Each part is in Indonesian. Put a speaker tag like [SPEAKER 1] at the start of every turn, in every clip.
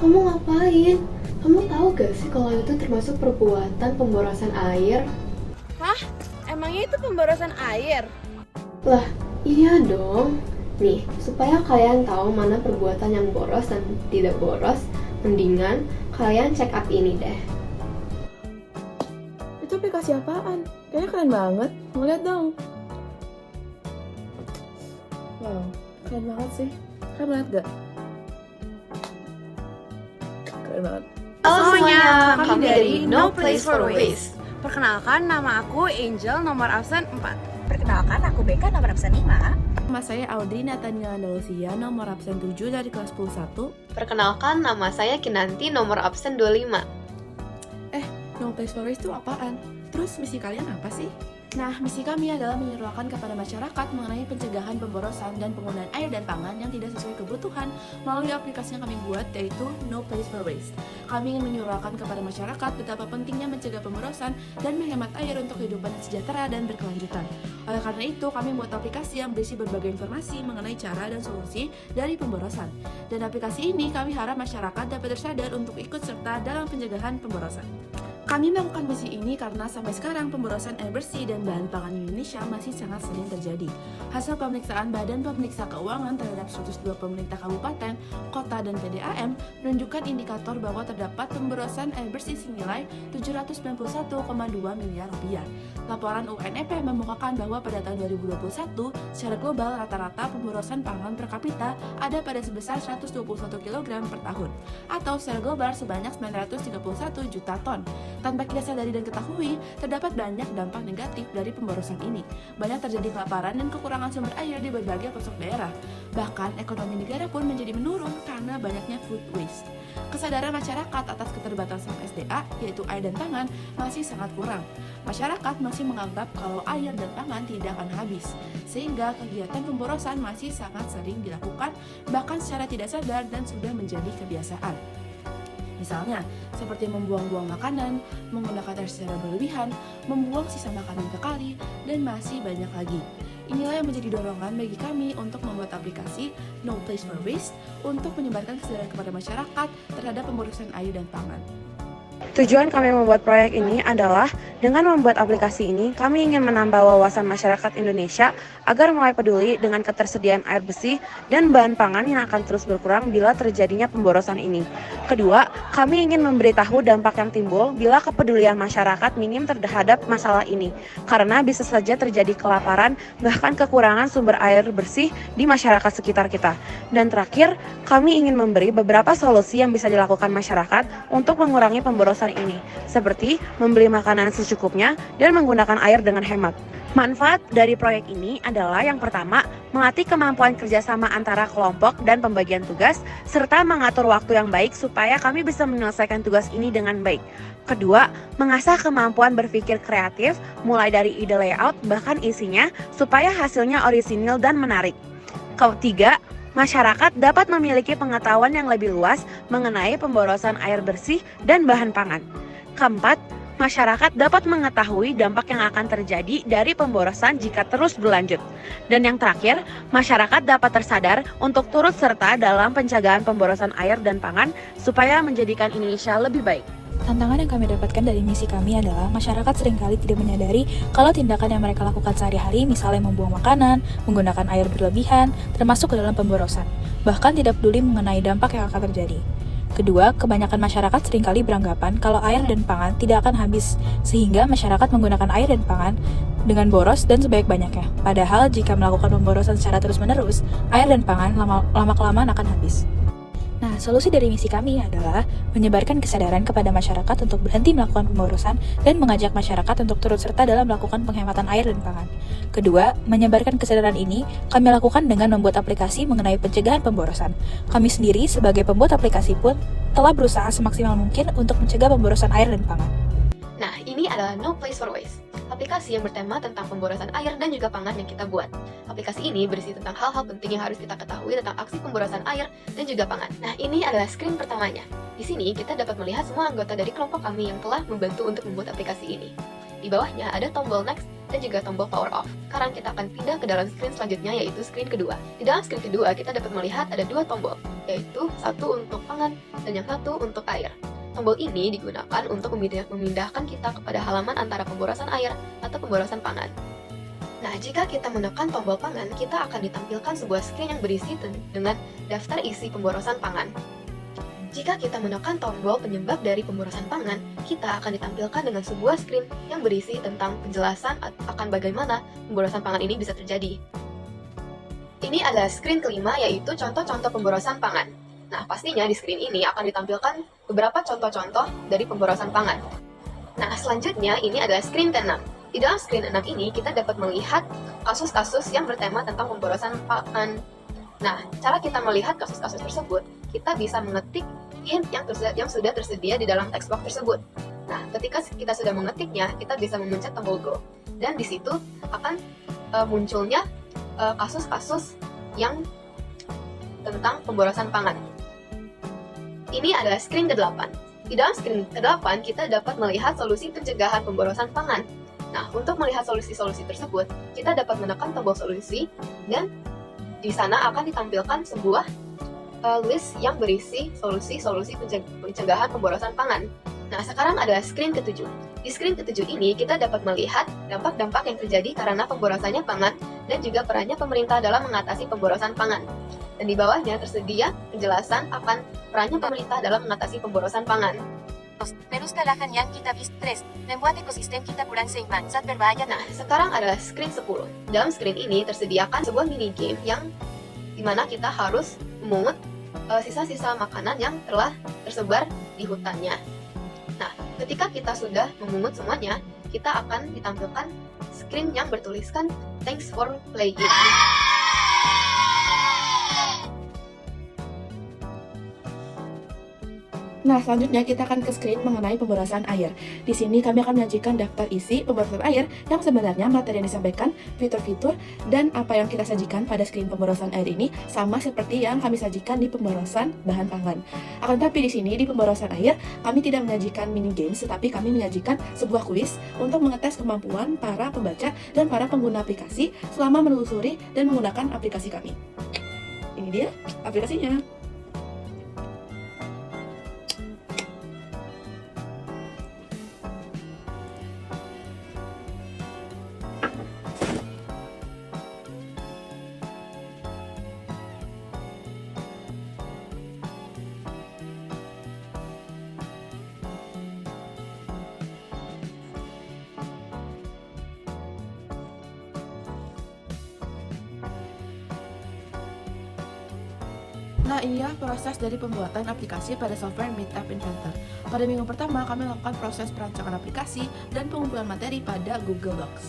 [SPEAKER 1] Kamu ngapain? Kamu tahu gak sih kalau itu termasuk perbuatan pemborosan air?
[SPEAKER 2] Hah? Emangnya itu pemborosan air?
[SPEAKER 1] Lah, iya dong. Nih, supaya kalian tahu mana perbuatan yang boros dan tidak boros, mendingan kalian check up ini deh.
[SPEAKER 3] Itu aplikasi apaan? Kayaknya keren banget. Mau lihat dong. Wow, keren banget sih. Kalian lihat gak? Keren banget.
[SPEAKER 2] Halo semuanya, kami dari No Place for Waste. Perkenalkan, nama aku Angel, nomor absen 4.
[SPEAKER 4] Perkenalkan, aku Beka, nomor absen 5.
[SPEAKER 3] Nama saya Audrey Nathaniel Andalusia, nomor absen 7 dari kelas 11.
[SPEAKER 1] Perkenalkan, nama saya Kinanti, nomor absen 25.
[SPEAKER 3] No Place for Waste itu apaan? Terus misi kalian apa sih? Nah, misi kami adalah menyeruakan kepada masyarakat mengenai pencegahan pemborosan dan penggunaan air dan pangan yang tidak sesuai kebutuhan melalui aplikasi yang kami buat, yaitu No Place for Waste. Kami ingin menyuarakan kepada masyarakat betapa pentingnya mencegah pemborosan dan menghemat air untuk kehidupan yang sejahtera dan berkelanjutan. Oleh karena itu, kami membuat aplikasi yang berisi berbagai informasi mengenai cara dan solusi dari pemborosan. Dan aplikasi ini kami harap masyarakat dapat tersadar untuk ikut serta dalam pencegahan pemborosan. Kami melakukan misi ini karena sampai sekarang pemborosan air bersih dan bahan pangan di Indonesia masih sangat sering terjadi. Hasil pemeriksaan Badan Pemeriksa Keuangan terhadap 102 pemerintah kabupaten, kota, dan PDAM menunjukkan indikator bahwa terdapat pemborosan air bersih senilai 791,2 miliar rupiah. Laporan UNEP memukakan bahwa pada tahun 2021, secara global rata-rata pemborosan pangan per kapita ada pada sebesar 121 kg per tahun, atau secara global sebanyak 931 juta ton. Tanpa kita sadari dan ketahui, terdapat banyak dampak negatif dari pemborosan ini. Banyak terjadi kelaparan dan kekurangan sumber air di berbagai pelosok daerah. Bahkan ekonomi negara pun menjadi menurun karena banyaknya food waste. Kesadaran masyarakat atas keterbatasan SDA, yaitu air dan pangan, masih sangat kurang. Masyarakat masih menganggap kalau air dan pangan tidak akan habis, sehingga kegiatan pemborosan masih sangat sering dilakukan, bahkan secara tidak sadar dan sudah menjadi kebiasaan. Misalnya, seperti membuang-buang makanan, menggunakan air secara berlebihan, membuang sisa makanan ke kali, dan masih banyak lagi. Inilah yang menjadi dorongan bagi kami untuk membuat aplikasi No Place for Waste untuk menyebarkan kesadaran kepada masyarakat terhadap pemborosan air dan pangan.
[SPEAKER 5] Tujuan kami membuat proyek ini adalah dengan membuat aplikasi ini, kami ingin menambah wawasan masyarakat Indonesia agar mulai peduli dengan ketersediaan air bersih dan bahan pangan yang akan terus berkurang bila terjadinya pemborosan ini. Kedua, kami ingin memberitahu dampak yang timbul bila kepedulian masyarakat minim terhadap masalah ini, karena bisa saja terjadi kelaparan bahkan kekurangan sumber air bersih di masyarakat sekitar kita. Dan terakhir, kami ingin memberi beberapa solusi yang bisa dilakukan masyarakat untuk mengurangi pemborosan ini, seperti membeli makanan secukupnya dan menggunakan air dengan hemat. Manfaat dari proyek ini adalah yang pertama, melatih kemampuan kerjasama antara kelompok dan pembagian tugas, serta mengatur waktu yang baik supaya kami bisa menyelesaikan tugas ini dengan baik. Kedua, mengasah kemampuan berpikir kreatif, mulai dari ide layout bahkan isinya, supaya hasilnya orisinil dan menarik. Ketiga, masyarakat dapat memiliki pengetahuan yang lebih luas mengenai pemborosan air bersih dan bahan pangan. Keempat, masyarakat dapat mengetahui dampak yang akan terjadi dari pemborosan jika terus berlanjut. Dan yang terakhir, masyarakat dapat tersadar untuk turut serta dalam pencegahan pemborosan air dan pangan supaya menjadikan Indonesia lebih baik.
[SPEAKER 6] Tantangan yang kami dapatkan dari misi kami adalah masyarakat seringkali tidak menyadari kalau tindakan yang mereka lakukan sehari-hari, misalnya membuang makanan, menggunakan air berlebihan, termasuk ke dalam pemborosan, bahkan tidak peduli mengenai dampak yang akan terjadi. Kedua, kebanyakan masyarakat seringkali beranggapan kalau air dan pangan tidak akan habis, sehingga masyarakat menggunakan air dan pangan dengan boros dan sebanyak-banyaknya. Padahal jika melakukan pemborosan secara terus-menerus, air dan pangan lama-kelamaan akan habis. Nah, solusi dari misi kami adalah menyebarkan kesadaran kepada masyarakat untuk berhenti melakukan pemborosan dan mengajak masyarakat untuk turut serta dalam melakukan penghematan air dan pangan. Kedua, menyebarkan kesadaran ini kami lakukan dengan membuat aplikasi mengenai pencegahan pemborosan. Kami sendiri sebagai pembuat aplikasi pun telah berusaha semaksimal mungkin untuk mencegah pemborosan air dan pangan.
[SPEAKER 1] Nah, ini adalah No Place for Waste, aplikasi yang bertema tentang pemborosan air dan juga pangan yang kita buat. Aplikasi ini berisi tentang hal-hal penting yang harus kita ketahui tentang aksi pemborosan air dan juga pangan. Nah, ini adalah screen pertamanya. Di sini kita dapat melihat semua anggota dari kelompok kami yang telah membantu untuk membuat aplikasi ini. Di bawahnya ada tombol next dan juga tombol power off. Sekarang kita akan pindah ke dalam screen selanjutnya, yaitu screen kedua. Di dalam screen kedua, kita dapat melihat ada dua tombol, yaitu satu untuk pangan dan yang satu untuk air. Tombol ini digunakan untuk memindahkan kita kepada halaman antara pemborosan air atau pemborosan pangan. Nah, jika kita menekan tombol pangan, kita akan ditampilkan sebuah screen yang berisi dengan daftar isi pemborosan pangan. Jika kita menekan tombol penyebab dari pemborosan pangan, kita akan ditampilkan dengan sebuah screen yang berisi tentang penjelasan akan bagaimana pemborosan pangan ini bisa terjadi. Ini adalah screen kelima, yaitu contoh-contoh pemborosan pangan. Nah, pastinya di screen ini akan ditampilkan beberapa contoh-contoh dari pemborosan pangan. Nah, selanjutnya ini adalah screen ke-6. Di dalam screen 6 ini, kita dapat melihat kasus-kasus yang bertema tentang pemborosan pangan. Nah, cara kita melihat kasus-kasus tersebut, kita bisa mengetik hint yang sudah tersedia di dalam text box tersebut. Nah, ketika kita sudah mengetiknya, kita bisa memencet tombol Go. Dan di situ akan munculnya kasus-kasus yang tentang pemborosan pangan. Ini adalah screen ke-8. Di dalam screen ke-8, kita dapat melihat solusi pencegahan pemborosan pangan. Nah, untuk melihat solusi-solusi tersebut, kita dapat menekan tombol solusi dan di sana akan ditampilkan sebuah list yang berisi solusi-solusi pencegahan pemborosan pangan. Nah, sekarang adalah screen ke-7. Di screen ke-7 ini, kita dapat melihat dampak-dampak yang terjadi karena pemborosannya pangan dan juga perannya pemerintah dalam mengatasi pemborosan pangan. Dan di bawahnya tersedia penjelasan akan perannya pemerintah dalam mengatasi pemborosan pangan.
[SPEAKER 4] Merusak lahan yang kita stres, membuat ekosistem kita kurang seimbang saat berbahaya.
[SPEAKER 1] Nah, sekarang adalah screen 10. Dalam screen ini tersediakan sebuah mini game yang dimana kita harus memungut sisa-sisa makanan yang telah tersebar di hutannya. Nah, ketika kita sudah memungut semuanya, kita akan ditampilkan screen yang bertuliskan "Thanks for playing".
[SPEAKER 3] Nah, selanjutnya kita akan ke screen mengenai pemborosan air. Di sini kami akan menyajikan daftar isi pemborosan air yang sebenarnya materi yang disampaikan, fitur-fitur, dan apa yang kita sajikan pada screen pemborosan air ini sama seperti yang kami sajikan di pemborosan bahan pangan. Akan tetapi di sini di pemborosan air kami tidak menyajikan mini games, tetapi kami menyajikan sebuah kuis untuk mengetes kemampuan para pembaca dan para pengguna aplikasi selama menelusuri dan menggunakan aplikasi kami. Ini dia aplikasinya. Nah, inilah proses dari pembuatan aplikasi pada software Meet App Inventor. Pada minggu pertama, kami melakukan proses perancangan aplikasi dan pengumpulan materi pada Google Docs.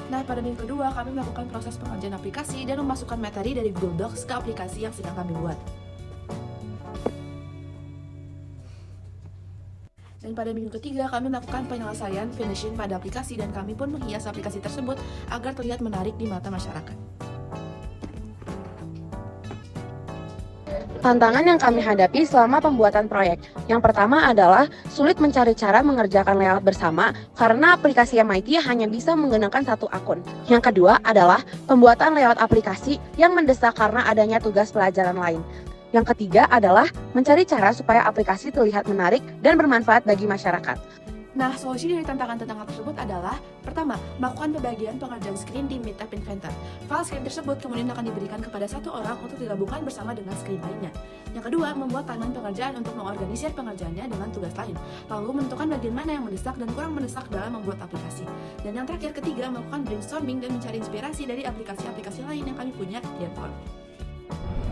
[SPEAKER 3] Nah, pada minggu kedua, kami melakukan proses pengerjaan aplikasi dan memasukkan materi dari Google Docs ke aplikasi yang sedang kami buat. Dan pada minggu ketiga, kami melakukan penyelesaian finishing pada aplikasi dan kami pun menghias aplikasi tersebut agar terlihat menarik di mata masyarakat.
[SPEAKER 5] Tantangan yang kami hadapi selama pembuatan proyek. Yang pertama adalah sulit mencari cara mengerjakan layout bersama karena aplikasi MIT hanya bisa menggunakan satu akun. Yang kedua adalah pembuatan layout aplikasi yang mendesak karena adanya tugas pelajaran lain. Yang ketiga adalah mencari cara supaya aplikasi terlihat menarik dan bermanfaat bagi masyarakat.
[SPEAKER 3] Nah, solusi dari tantangan-tantangan tersebut adalah: pertama, melakukan pembagian pengerjaan screen di Meet App Inventor. File screen tersebut kemudian akan diberikan kepada satu orang untuk digabungkan bersama dengan screen lainnya. Yang kedua, membuat timeline pengerjaan untuk mengorganisir pengerjaannya dengan tugas lain, lalu menentukan bagian mana yang mendesak dan kurang mendesak dalam membuat aplikasi. Dan yang terakhir, ketiga, melakukan brainstorming dan mencari inspirasi dari aplikasi-aplikasi lain yang kami punya di handphone.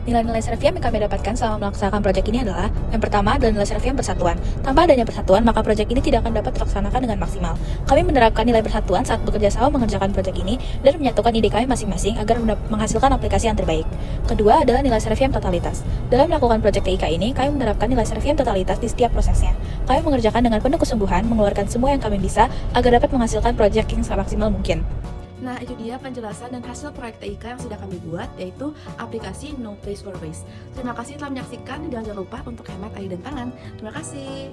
[SPEAKER 6] Nilai-nilai Serviam yang kami dapatkan selama melaksanakan proyek ini adalah: yang pertama adalah nilai Serviam persatuan. Tanpa adanya persatuan, maka proyek ini tidak akan dapat dilaksanakan dengan maksimal. Kami menerapkan nilai persatuan saat bekerja sama mengerjakan proyek ini dan menyatukan ide kami masing-masing agar menghasilkan aplikasi yang terbaik. Kedua adalah nilai Serviam totalitas. Dalam melakukan proyek TIK ini, kami menerapkan nilai Serviam totalitas di setiap prosesnya. Kami mengerjakan dengan penuh kesungguhan, mengeluarkan semua yang kami bisa agar dapat menghasilkan proyek yang semaksimal mungkin.
[SPEAKER 3] Nah, itu dia penjelasan dan hasil proyek TIK yang sudah kami buat, yaitu aplikasi No Place for Waste. Terima kasih telah menyaksikan, dan jangan lupa untuk hemat air dan pangan. Terima kasih.